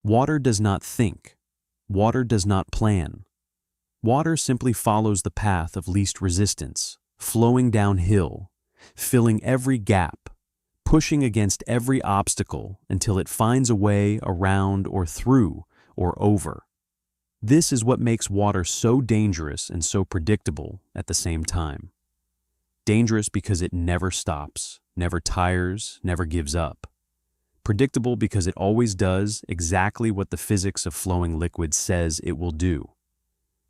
Water does not think. Water does not plan. Water simply follows the path of least resistance, flowing downhill, filling every gap, pushing against every obstacle until it finds a way around or through or over. This is what makes water so dangerous and so predictable at the same time. Dangerous because it never stops, never tires, never gives up. Predictable because it always does exactly what the physics of flowing liquid says it will do.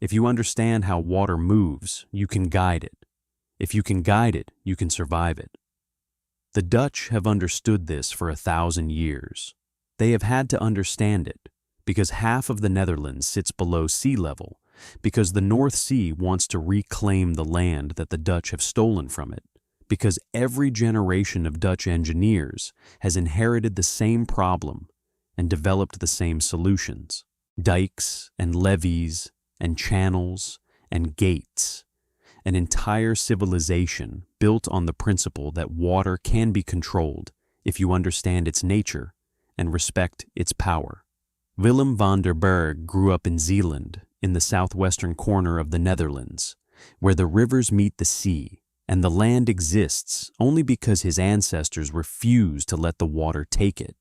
If you understand how water moves, you can guide it. If you can guide it, you can survive it. The Dutch have understood this for 1,000 years. They have had to understand it because half of the Netherlands sits below sea level, because the North Sea wants to reclaim the land that the Dutch have stolen from it, because every generation of Dutch engineers has inherited the same problem and developed the same solutions. Dikes and levees and channels and gates. An entire civilization built on the principle that water can be controlled if you understand its nature and respect its power. Willem van der Berg grew up in Zeeland, in the southwestern corner of the Netherlands, where the rivers meet the sea, and the land exists only because his ancestors refused to let the water take it.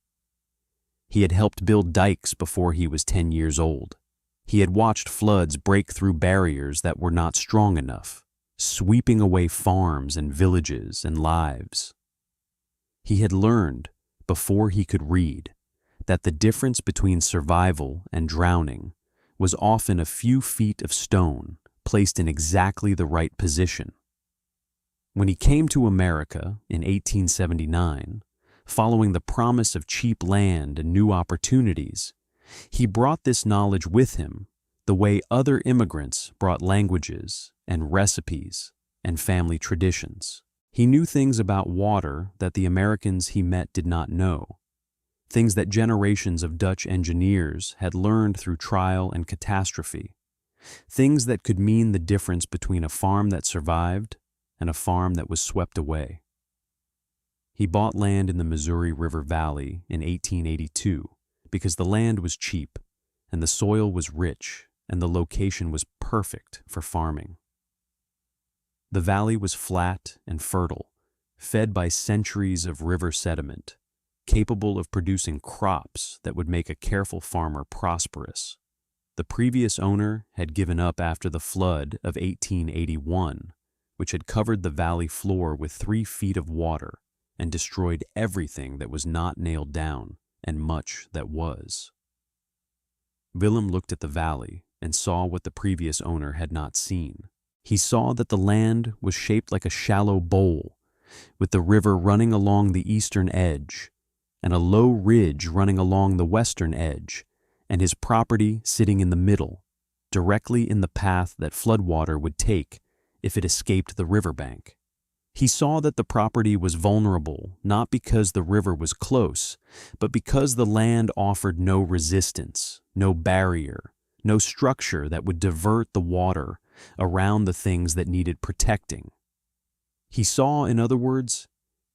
He had helped build dikes before he was 10 years old. He had watched floods break through barriers that were not strong enough, sweeping away farms and villages and lives. He had learned, before he could read, that the difference between survival and drowning was often a few feet of stone placed in exactly the right position. When he came to America in 1879, following the promise of cheap land and new opportunities, he brought this knowledge with him the way other immigrants brought languages and recipes and family traditions. He knew things about water that the Americans he met did not know, things that generations of Dutch engineers had learned through trial and catastrophe, things that could mean the difference between a farm that survived and a farm that was swept away. He bought land in the Missouri River Valley in 1882 because the land was cheap and the soil was rich and the location was perfect for farming. The valley was flat and fertile, fed by centuries of river sediment, capable of producing crops that would make a careful farmer prosperous. The previous owner had given up after the flood of 1881, which had covered the valley floor with 3 feet of water and destroyed everything that was not nailed down and much that was. Willem looked at the valley and saw what the previous owner had not seen. He saw that the land was shaped like a shallow bowl, with the river running along the eastern edge and a low ridge running along the western edge, and his property sitting in the middle, directly in the path that floodwater would take if it escaped the riverbank. He saw that the property was vulnerable not because the river was close, but because the land offered no resistance, no barrier, no structure that would divert the water around the things that needed protecting. He saw, in other words,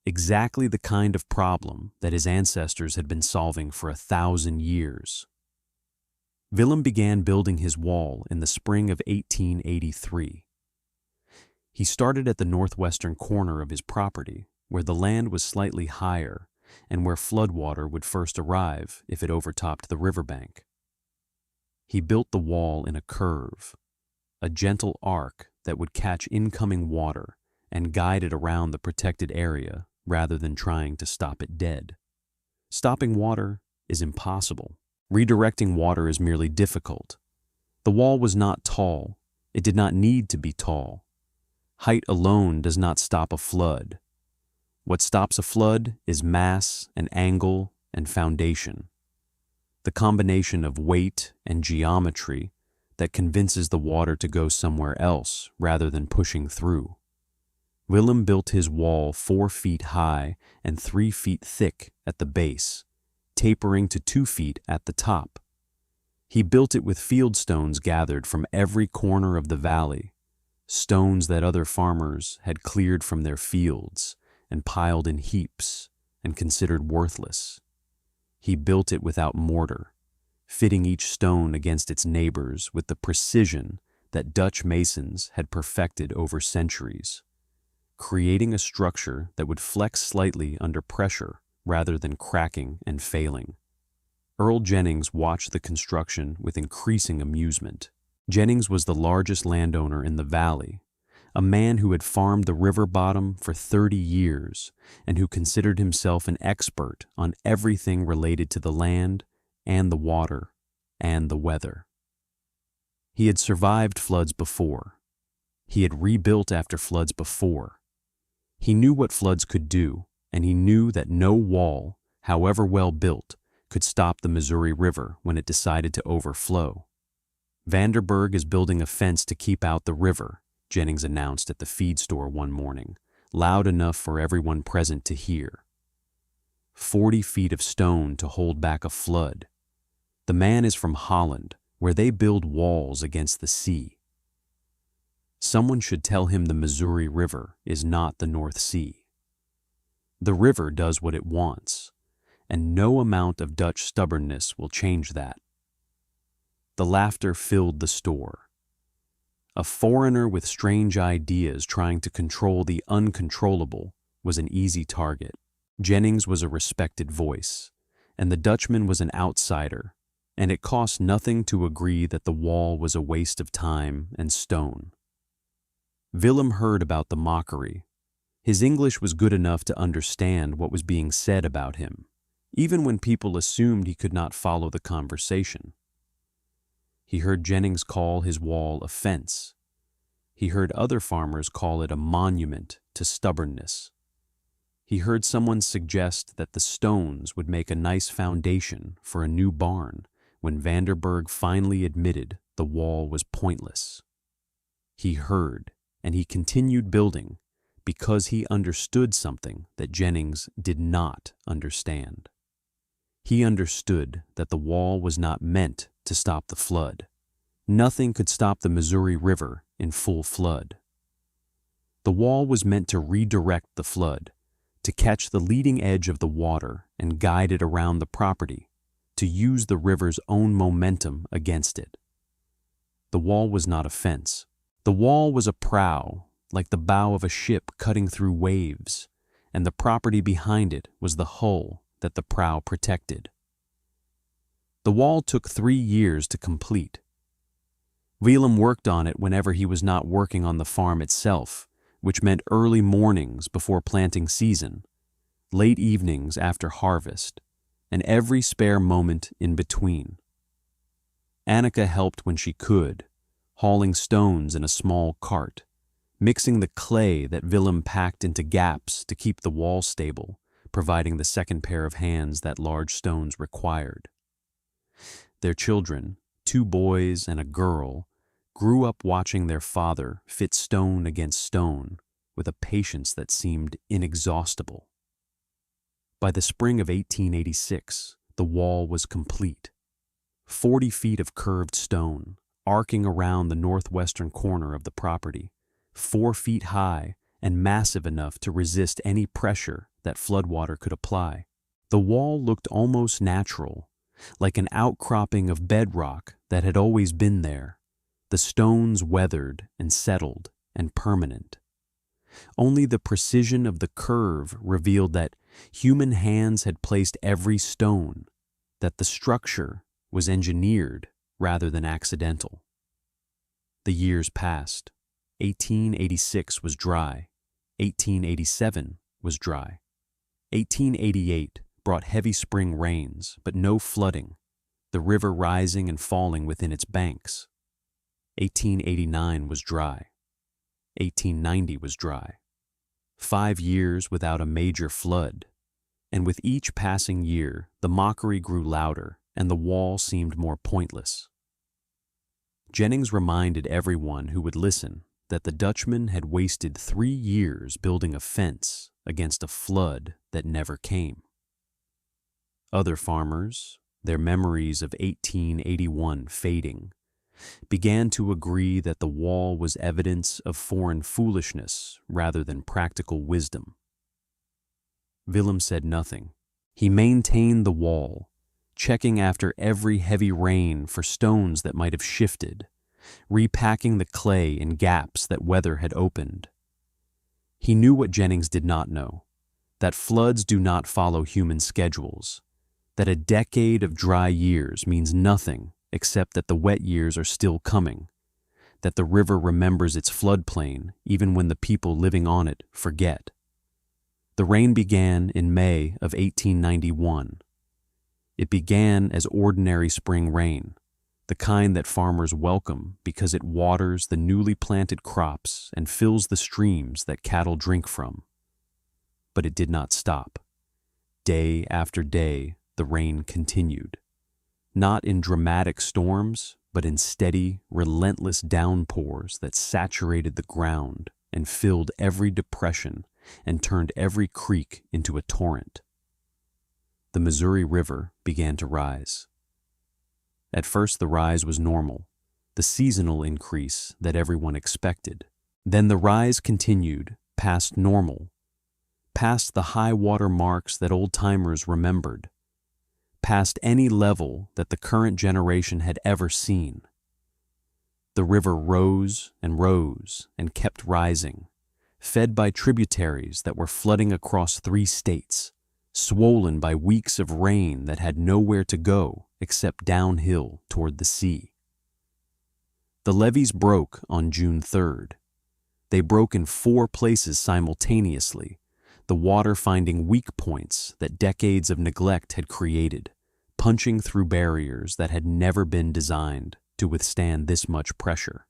exactly the kind of problem that his ancestors had been solving for 1,000 years. Willem began building his wall in the spring of 1883. He started at the northwestern corner of his property, where the land was slightly higher and where floodwater would first arrive if it overtopped the riverbank. He built the wall in a curve, a gentle arc that would catch incoming water and guide it around the protected area rather than trying to stop it dead. Stopping water is impossible. Redirecting water is merely difficult. The wall was not tall. It did not need to be tall. Height alone does not stop a flood. What stops a flood is mass and angle and foundation. The combination of weight and geometry that convinces the water to go somewhere else rather than pushing through. Willem built his wall 4 feet high and 3 feet thick at the base, tapering to 2 feet at the top. He built it with field stones gathered from every corner of the valley, stones that other farmers had cleared from their fields and piled in heaps and considered worthless. He built it without mortar, fitting each stone against its neighbors with the precision that Dutch masons had perfected over centuries, creating a structure that would flex slightly under pressure rather than cracking and failing. Earl Jennings watched the construction with increasing amusement. Jennings was the largest landowner in the valley, a man who had farmed the river bottom for 30 years and who considered himself an expert on everything related to the land and the water and the weather. He had survived floods before. He had rebuilt after floods before. He knew what floods could do, and he knew that no wall, however well built, could stop the Missouri River when it decided to overflow. "Vanderburg is building a fence to keep out the river," Jennings announced at the feed store one morning, loud enough for everyone present to hear. 40 feet of stone to hold back a flood. The man is from Holland, where they build walls against the sea. Someone should tell him the Missouri River is not the North Sea. The river does what it wants, and no amount of Dutch stubbornness will change that. The laughter filled the store. A foreigner with strange ideas trying to control the uncontrollable was an easy target. Jennings was a respected voice, and the Dutchman was an outsider, and it cost nothing to agree that the wall was a waste of time and stone. Willem heard about the mockery. His English was good enough to understand what was being said about him, even when people assumed he could not follow the conversation. He heard Jennings call his wall a fence. He heard other farmers call it a monument to stubbornness. He heard someone suggest that the stones would make a nice foundation for a new barn when Vanderburg finally admitted the wall was pointless. He heard, and he continued building because he understood something that Jennings did not understand. He understood that the wall was not meant to stop the flood. Nothing could stop the Missouri River in full flood. The wall was meant to redirect the flood, to catch the leading edge of the water and guide it around the property, to use the river's own momentum against it. The wall was not a fence. The wall was a prow, like the bow of a ship cutting through waves, and the property behind it was the hull that the prow protected. The wall took 3 years to complete. Willem worked on it whenever he was not working on the farm itself, which meant early mornings before planting season, late evenings after harvest, and every spare moment in between. Annika helped when she could, hauling stones in a small cart, mixing the clay that Willem packed into gaps to keep the wall stable, providing the second pair of hands that large stones required. Their children, 2 boys and a girl, grew up watching their father fit stone against stone with a patience that seemed inexhaustible. By the spring of 1886, the wall was complete. 40 feet of curved stone, arcing around the northwestern corner of the property, 4 feet high and massive enough to resist any pressure that floodwater could apply. The wall looked almost natural, like an outcropping of bedrock that had always been there, the stones weathered and settled and permanent. Only the precision of the curve revealed that human hands had placed every stone, that the structure was engineered rather than accidental. The years passed. 1886 was dry. 1887 was dry. 1888 brought heavy spring rains, but no flooding, the river rising and falling within its banks. 1889 was dry. 1890 was dry. 5 years without a major flood, and with each passing year, the mockery grew louder and the wall seemed more pointless. Jennings reminded everyone who would listen that the Dutchman had wasted 3 years building a fence against a flood that never came. Other farmers, their memories of 1881 fading, began to agree that the wall was evidence of foreign foolishness rather than practical wisdom. Willem said nothing. He maintained the wall, checking after every heavy rain for stones that might have shifted, repacking the clay in gaps that weather had opened. He knew what Jennings did not know, that floods do not follow human schedules, that a decade of dry years means nothing except that the wet years are still coming, that the river remembers its floodplain even when the people living on it forget. The rain began in May of 1891. It began as ordinary spring rain, the kind that farmers welcome because it waters the newly planted crops and fills the streams that cattle drink from. But it did not stop. Day after day, the rain continued, not in dramatic storms, but in steady, relentless downpours that saturated the ground and filled every depression and turned every creek into a torrent. The Missouri River began to rise. At first, the rise was normal, the seasonal increase that everyone expected. Then the rise continued past normal, past the high water marks that old-timers remembered, past any level that the current generation had ever seen. The river rose and kept rising, fed by tributaries that were flooding across 3 states, swollen by weeks of rain that had nowhere to go except downhill toward the sea. The levees broke on June 3rd. They broke in 4 places simultaneously, the water finding weak points that decades of neglect had created, punching through barriers that had never been designed to withstand this much pressure.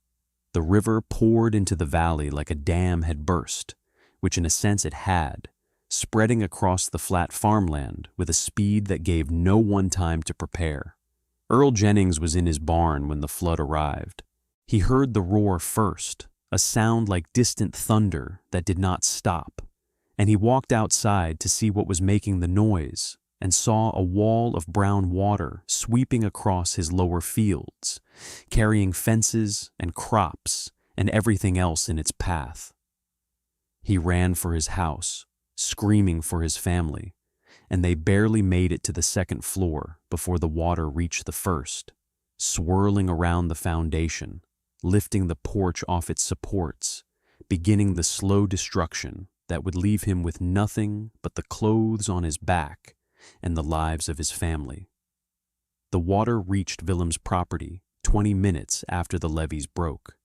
The river poured into the valley like a dam had burst, which in a sense it had, spreading across the flat farmland with a speed that gave no one time to prepare. Earl Jennings was in his barn when the flood arrived. He heard the roar first, a sound like distant thunder that did not stop, and he walked outside to see what was making the noise and saw a wall of brown water sweeping across his lower fields, carrying fences and crops and everything else in its path. He ran for his house, screaming for his family, and they barely made it to the 2nd floor before the water reached the 1st, swirling around the foundation, lifting the porch off its supports, beginning the slow destruction that would leave him with nothing but the clothes on his back and the lives of his family. The water reached Willem's property 20 minutes after the levees broke.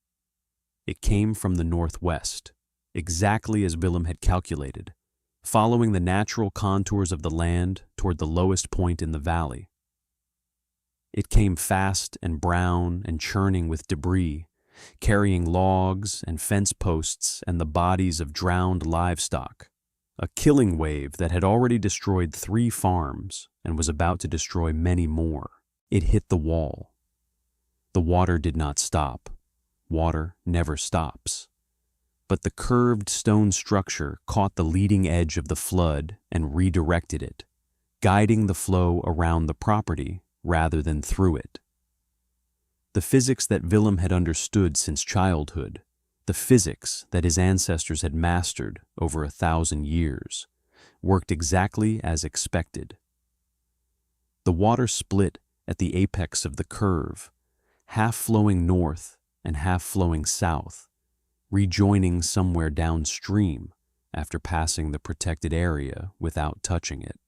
It came from the northwest, exactly as Willem had calculated, following the natural contours of the land toward the lowest point in the valley. It came fast and brown and churning with debris, carrying logs and fence posts and the bodies of drowned livestock, a killing wave that had already destroyed 3 farms and was about to destroy many more. It hit the wall. The water did not stop. Water never stops. But the curved stone structure caught the leading edge of the flood and redirected it, guiding the flow around the property rather than through it. The physics that Willem had understood since childhood, the physics that his ancestors had mastered over 1,000 years, worked exactly as expected. The water split at the apex of the curve, half flowing north and half flowing south, rejoining somewhere downstream after passing the protected area without touching it.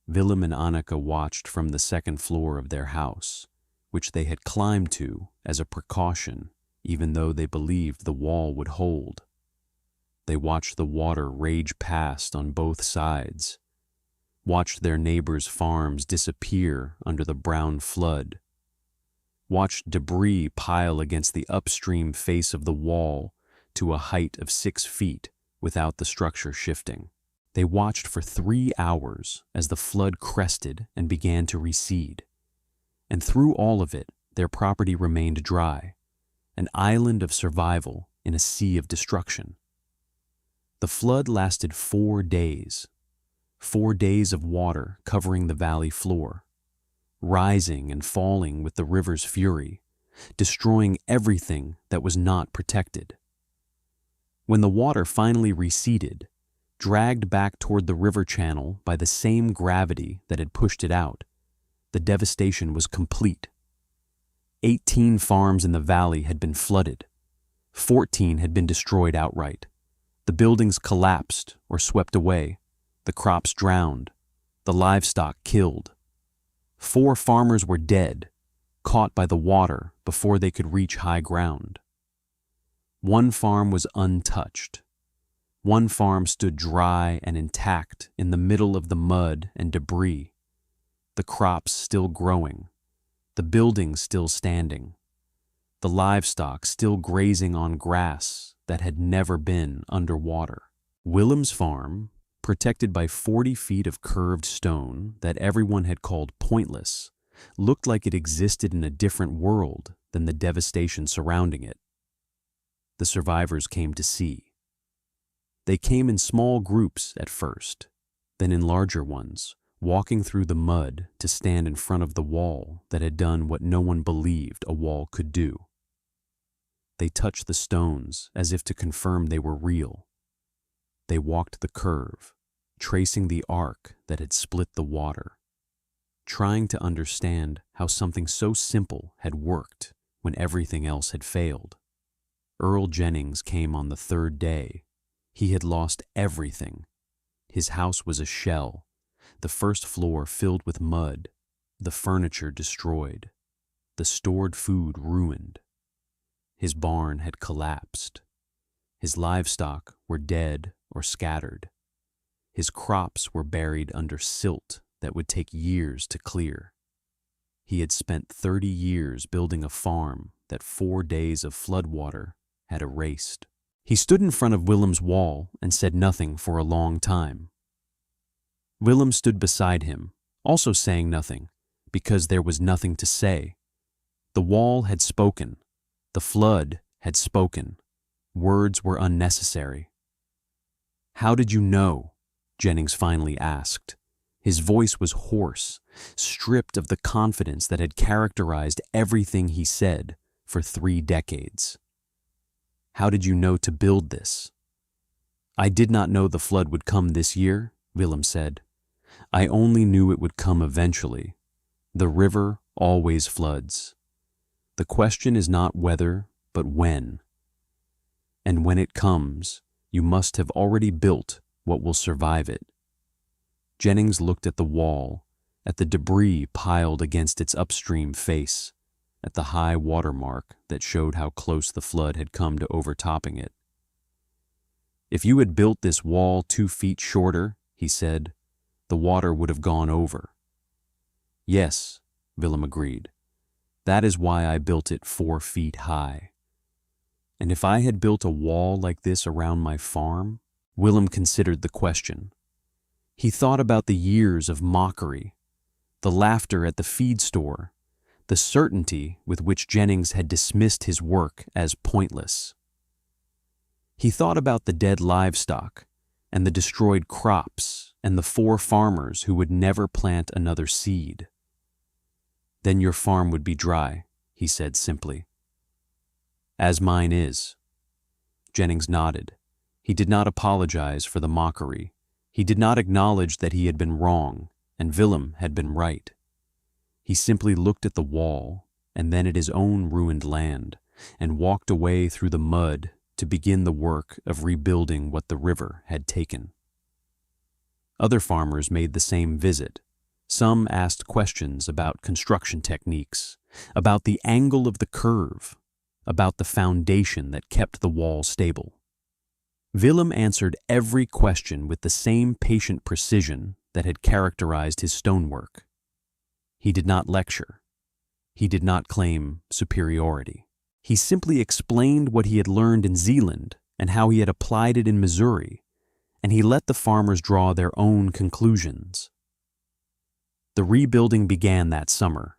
Willem and Annika watched from the 2nd floor of their house, which they had climbed to as a precaution, even though they believed the wall would hold. They watched the water rage past on both sides, watched their neighbors' farms disappear under the brown flood, watched debris pile against the upstream face of the wall to a height of 6 feet without the structure shifting. They watched for 3 hours as the flood crested and began to recede. And through all of it, their property remained dry, an island of survival in a sea of destruction. The flood lasted 4 days, 4 days of water covering the valley floor, rising and falling with the river's fury, destroying everything that was not protected. When the water finally receded, dragged back toward the river channel by the same gravity that had pushed it out, The devastation was complete. 18 farms in the valley had been flooded. 14 had been destroyed outright. The buildings collapsed or swept away. The crops drowned. The livestock killed. 4 farmers were dead, caught by the water before they could reach high ground. 1 farm was untouched. 1 farm stood dry and intact in the middle of the mud and debris. The crops still growing. The buildings still standing. The livestock still grazing on grass that had never been underwater. Willem's farm, protected by 40 feet of curved stone that everyone had called pointless, looked like it existed in a different world than the devastation surrounding it. The survivors came to see. They came in small groups at first, then in larger ones, walking through the mud to stand in front of the wall that had done what no one believed a wall could do. They touched the stones as if to confirm they were real. They walked the curve, tracing the arc that had split the water, trying to understand how something so simple had worked when everything else had failed. Earl Jennings came on the 3rd day. He had lost everything. His house was a shell, the first floor filled with mud, the furniture destroyed, the stored food ruined. His barn had collapsed. His livestock were dead or scattered. His crops were buried under silt that would take years to clear. He had spent 30 years building a farm that 4 days of floodwater had erased. He stood in front of Willem's wall and said nothing for a long time. Willem stood beside him, also saying nothing, because there was nothing to say. The wall had spoken. The flood had spoken. Words were unnecessary. "How did you know?" Jennings finally asked. His voice was hoarse, stripped of the confidence that had characterized everything he said for 3 decades. "How did you know to build this?" "I did not know the flood would come this year," Willem said. "I only knew it would come eventually. The river always floods. The question is not whether, but when. And when it comes, you must have already built what will survive it." Jennings looked at the wall, at the debris piled against its upstream face, at the high water mark that showed how close the flood had come to overtopping it. "If you had built this wall 2 feet shorter," he said, "the water would have gone over." "Yes," Willem agreed. "That is why I built it 4 feet high." "And if I had built a wall like this around my farm?" Willem considered the question. He thought about the years of mockery, the laughter at the feed store, the certainty with which Jennings had dismissed his work as pointless. He thought about the dead livestock and the destroyed crops and the 4 farmers who would never plant another seed. "Then your farm would be dry," he said simply. "As mine is." Jennings nodded. He did not apologize for the mockery. He did not acknowledge that he had been wrong and Willem had been right. He simply looked at the wall and then at his own ruined land and walked away through the mud to begin the work of rebuilding what the river had taken. Other farmers made the same visit. Some asked questions about construction techniques, about the angle of the curve, about the foundation that kept the wall stable. Willem answered every question with the same patient precision that had characterized his stonework. He did not lecture. He did not claim superiority. He simply explained what he had learned in Zeeland and how he had applied it in Missouri, and he let the farmers draw their own conclusions. The rebuilding began that summer.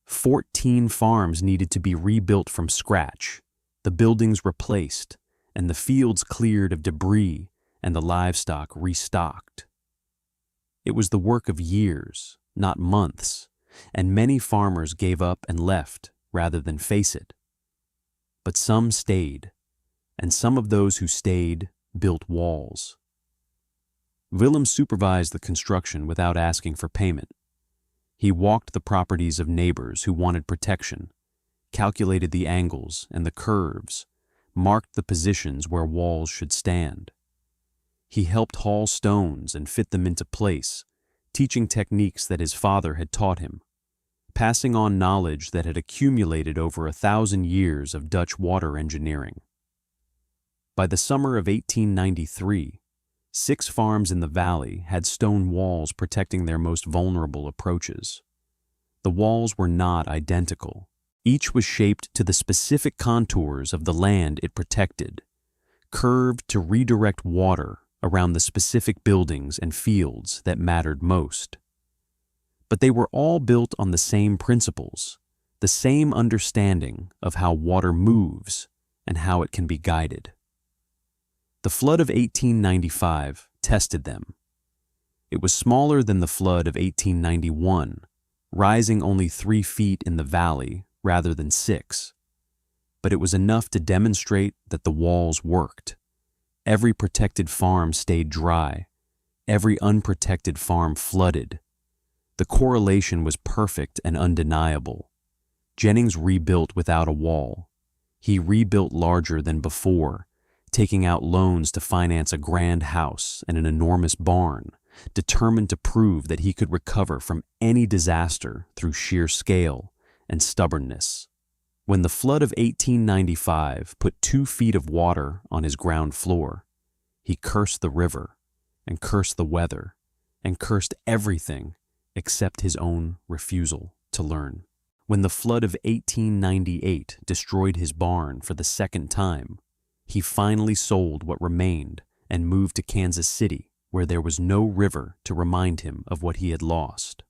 14 farms needed to be rebuilt from scratch, the buildings replaced, and the fields cleared of debris and the livestock restocked. It was the work of years, not months, and many farmers gave up and left rather than face it. But some stayed, and some of those who stayed built walls. Willem supervised the construction without asking for payment. He walked the properties of neighbors who wanted protection, calculated the angles and the curves, marked the positions where walls should stand. He helped haul stones and fit them into place, teaching techniques that his father had taught him, passing on knowledge that had accumulated over 1,000 years of Dutch water engineering. By the summer of 1893, 6 farms in the valley had stone walls protecting their most vulnerable approaches. The walls were not identical. Each was shaped to the specific contours of the land it protected, curved to redirect water around the specific buildings and fields that mattered most. But they were all built on the same principles, the same understanding of how water moves and how it can be guided. The flood of 1895 tested them. It was smaller than the flood of 1891, rising only 3 feet in the valley rather than 6. But it was enough to demonstrate that the walls worked. Every protected farm stayed dry. Every unprotected farm flooded. The correlation was perfect and undeniable. Jennings rebuilt without a wall. He rebuilt larger than before, taking out loans to finance a grand house and an enormous barn, determined to prove that he could recover from any disaster through sheer scale and stubbornness. When the flood of 1895 put 2 feet of water on his ground floor, he cursed the river, and cursed the weather, and cursed everything except his own refusal to learn. When the flood of 1898 destroyed his barn for the 2nd time, he finally sold what remained and moved to Kansas City, where there was no river to remind him of what he had lost.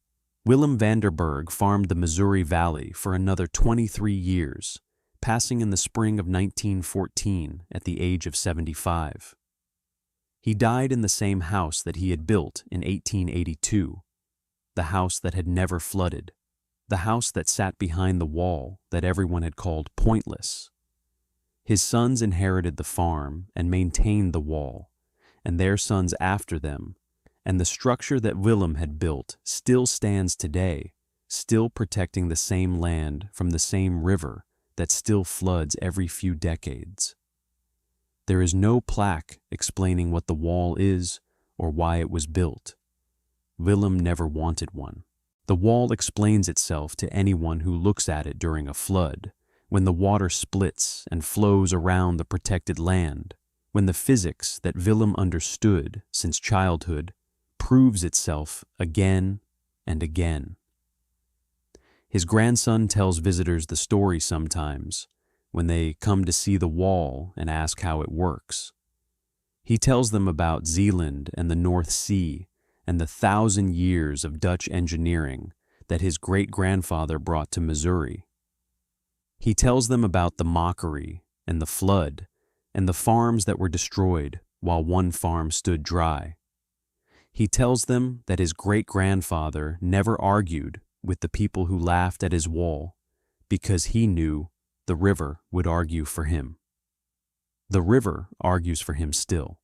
Willem Vanderburg farmed the Missouri Valley for another 23 years, passing in the spring of 1914 at the age of 75. He died in the same house that he had built in 1882, the house that had never flooded, the house that sat behind the wall that everyone had called pointless. His sons inherited the farm and maintained the wall, and their sons after them, and the structure that Willem had built still stands today, still protecting the same land from the same river that still floods every few decades. There is no plaque explaining what the wall is or why it was built. Willem never wanted one. The wall explains itself to anyone who looks at it during a flood, when the water splits and flows around the protected land, when the physics that Willem understood since childhood proves itself again and again. His grandson tells visitors the story sometimes when they come to see the wall and ask how it works. He tells them about Zeeland and the North Sea and the 1,000 years of Dutch engineering that his great-grandfather brought to Missouri. He tells them about the mockery and the flood and the farms that were destroyed while one farm stood dry. He tells them that his great-grandfather never argued with the people who laughed at his wall because he knew the river would argue for him. The river argues for him still.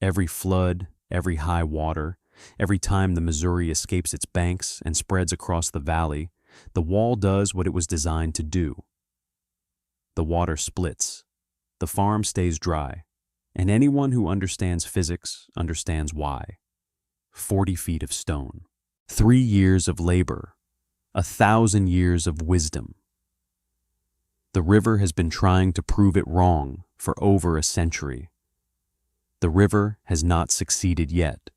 Every flood, every high water, every time the Missouri escapes its banks and spreads across the valley, the wall does what it was designed to do. The water splits, the farm stays dry, and anyone who understands physics understands why. 40 feet of stone, 3 years of labor, 1,000 years of wisdom. The river has been trying to prove it wrong for over a century. The river has not succeeded yet.